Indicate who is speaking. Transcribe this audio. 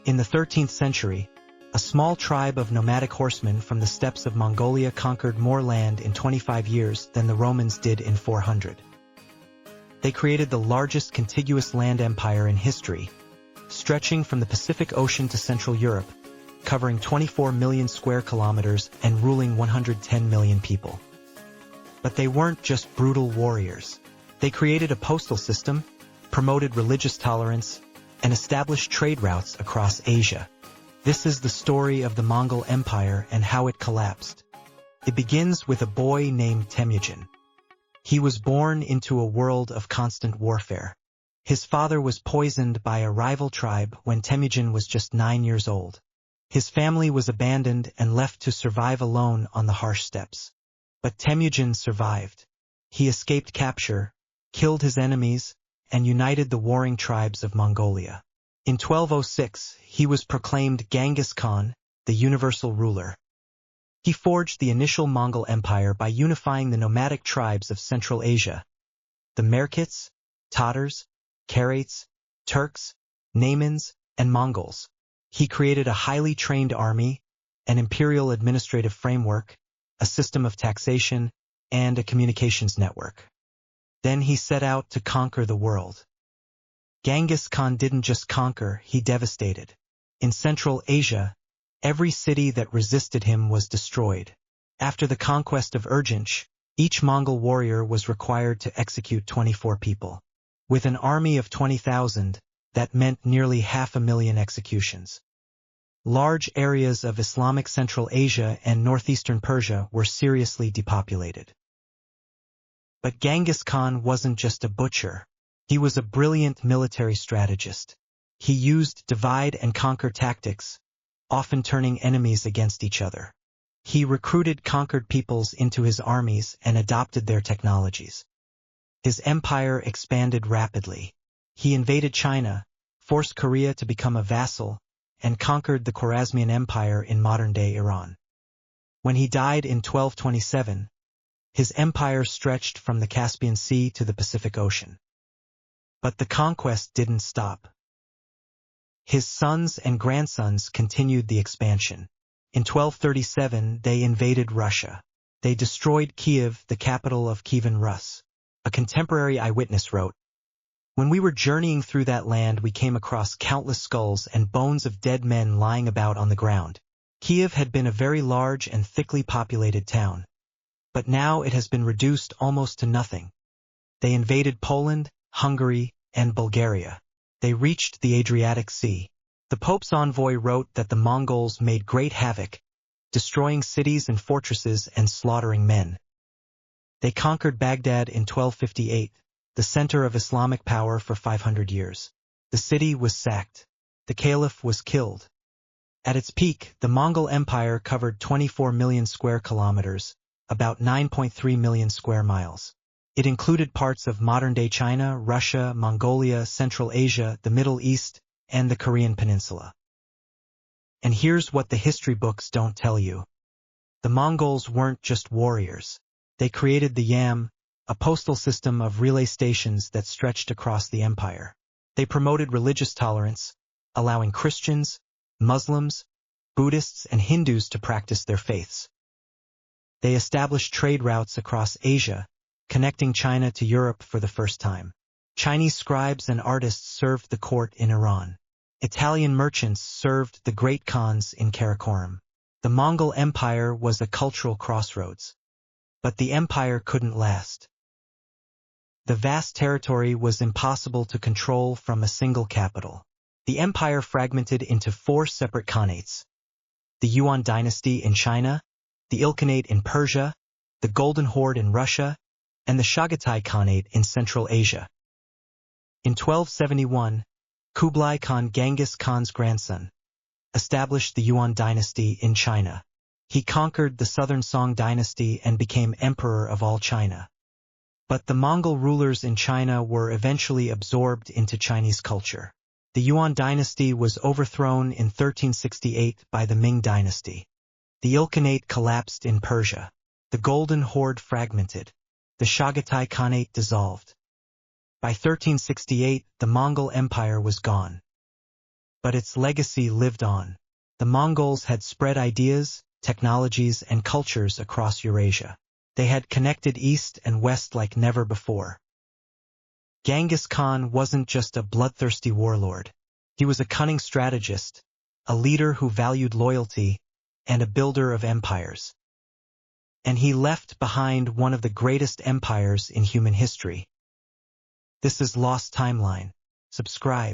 Speaker 1: In the 13th century, a small tribe of nomadic horsemen from the steppes of Mongolia conquered more land in 25 years than the Romans did in 400. They created the largest contiguous land empire in history, stretching from the Pacific Ocean to Central Europe, covering 24 million square kilometers and ruling 110 million people. But they weren't just brutal warriors. They created a postal system, promoted religious tolerance, and established trade routes across Asia. This is the story of the Mongol Empire and how it collapsed. It begins with a boy named Temujin. He was born into a world of constant warfare. His father was poisoned by a rival tribe when Temujin was just 9 years old. His family was abandoned and left to survive alone on the harsh steppes. But Temujin survived. He escaped capture, killed his enemies, and united the warring tribes of Mongolia. In 1206, he was proclaimed Genghis Khan, the universal ruler. He forged the initial Mongol Empire by unifying the nomadic tribes of Central Asia, the Merkits, Tatars, Karaits, Turks, Naimans, and Mongols. He created a highly trained army, an imperial administrative framework, a system of taxation, and a communications network. Then he set out to conquer the world. Genghis Khan didn't just conquer, he devastated. In Central Asia, every city that resisted him was destroyed. After the conquest of Urgench, each Mongol warrior was required to execute 24 people. With an army of 20,000, that meant nearly 500,000 executions. Large areas of Islamic Central Asia and northeastern Persia were seriously depopulated. But Genghis Khan wasn't just a butcher. He was a brilliant military strategist. He used divide-and-conquer tactics, often turning enemies against each other. He recruited conquered peoples into his armies and adopted their technologies. His empire expanded rapidly. He invaded China, forced Korea to become a vassal, and conquered the Khwarezmian Empire in modern-day Iran. When he died in 1227, his empire stretched from the Caspian Sea to the Pacific Ocean. But the conquest didn't stop. His sons and grandsons continued the expansion. In 1237, they invaded Russia. They destroyed Kiev, the capital of Kievan Rus. A contemporary eyewitness wrote, "When we were journeying through that land, we came across countless skulls and bones of dead men lying about on the ground. Kiev had been a very large and thickly populated town. But now it has been reduced almost to nothing. They invaded Poland, Hungary, and Bulgaria. They reached the Adriatic Sea. The Pope's envoy wrote that the Mongols made great havoc, destroying cities and fortresses and slaughtering men. They conquered Baghdad in 1258, the center of Islamic power for 500 years. The city was sacked. The caliph was killed. At its peak, the Mongol Empire covered 24 million square kilometers, about 9.3 million square miles. It included parts of modern-day China, Russia, Mongolia, Central Asia, the Middle East, and the Korean Peninsula. And here's what the history books don't tell you. The Mongols weren't just warriors. They created the Yam, a postal system of relay stations that stretched across the empire. They promoted religious tolerance, allowing Christians, Muslims, Buddhists, and Hindus to practice their faiths. They established trade routes across Asia, connecting China to Europe for the first time. Chinese scribes and artists served the court in Iran. Italian merchants served the great Khans in Karakoram. The Mongol Empire was a cultural crossroads. But the empire couldn't last. The vast territory was impossible to control from a single capital. The empire fragmented into 4 separate khanates: the Yuan Dynasty in China, the Ilkhanate in Persia, the Golden Horde in Russia, and the Chagatai Khanate in Central Asia. In 1271, Kublai Khan, Genghis Khan's grandson, established the Yuan Dynasty in China. He conquered the southern Song dynasty and became emperor of all China. But the Mongol rulers in China were eventually absorbed into Chinese culture. The Yuan dynasty was overthrown in 1368 by the Ming dynasty. The Ilkhanate collapsed in Persia. The Golden Horde fragmented. The Chagatai Khanate dissolved. By 1368, the Mongol Empire was gone. but its legacy lived on. The Mongols had spread ideas, technologies, and cultures across Eurasia. They had connected east and west like never before. Genghis Khan wasn't just a bloodthirsty warlord. He was a cunning strategist, a leader who valued loyalty, and a builder of empires. And he left behind one of the greatest empires in human history. This is Lost Timeline. Subscribe.